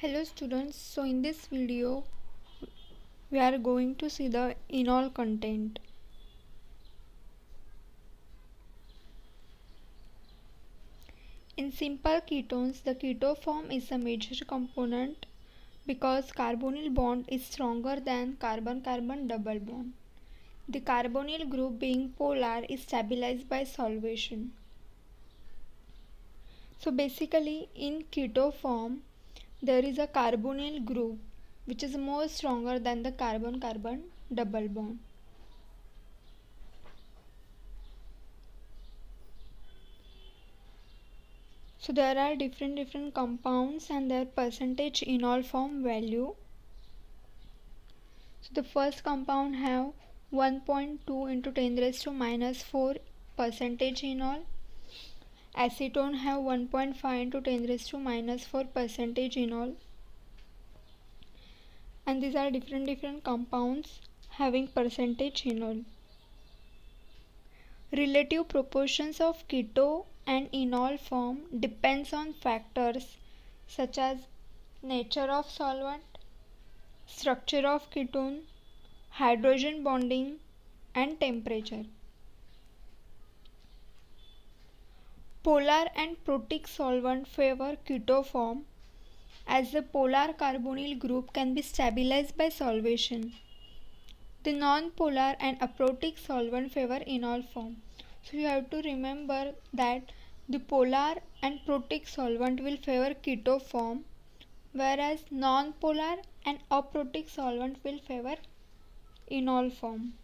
Hello students, so in this video we are going to see the enol content. In simple ketones, the keto form is a major component because carbonyl bond is stronger than carbon-carbon double bond. The carbonyl group being polar is stabilized by solvation. So basically in keto form there is a carbonyl group which is more stronger than the carbon-carbon double bond. So there are different compounds and their percentage enol form value. So the first compound have 1.2 into 10 raised to minus 4 percentage enol. Acetone have 1.5 into 10 raised to minus 4 percentage enol. And these are different compounds having percentage enol. Relative proportions of keto and enol form depends on factors such as nature of solvent, structure of ketone, hydrogen bonding and temperature. Polar and protic solvent favor keto form as the polar carbonyl group can be stabilized by solvation. The non-polar and aprotic solvent favor enol form. So you have to remember that the polar and protic solvent will favor keto form, whereas non-polar and aprotic solvent will favor enol form.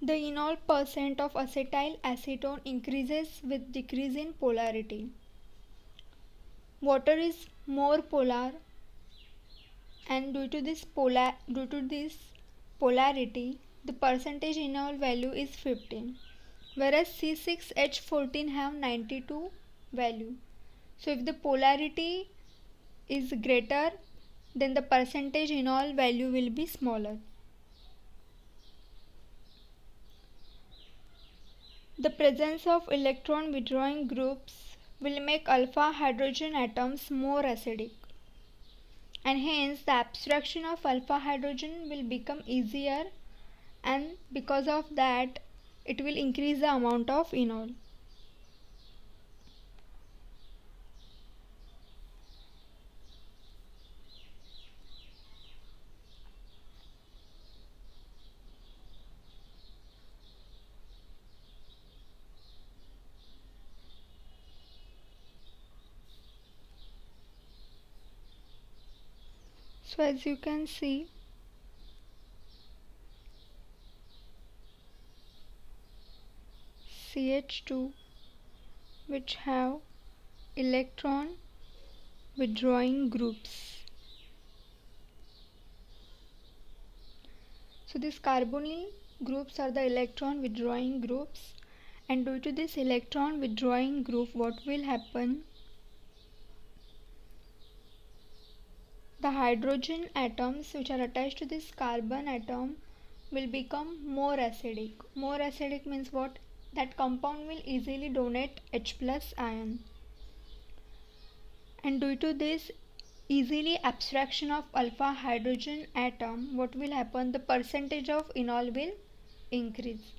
The enol percent of acetyl acetone increases with decrease in polarity. Water is more polar, and due to this polarity, the percentage enol value is 15, whereas C6H14 have 92 value. So if the polarity is greater, then the percentage enol value will be smaller. The presence of electron withdrawing groups will make alpha hydrogen atoms more acidic, and hence the abstraction of alpha hydrogen will become easier, and because of that it will increase the amount of enol. So as you can see, CH2 which have electron withdrawing groups. So these carbonyl groups are the electron withdrawing groups, and due to this electron withdrawing group, what will happen? The hydrogen atoms which are attached to this carbon atom will become more acidic. More acidic means what? That compound will easily donate H plus ion. And due to this easily abstraction of alpha hydrogen atom, what will happen? The percentage of enol will increase.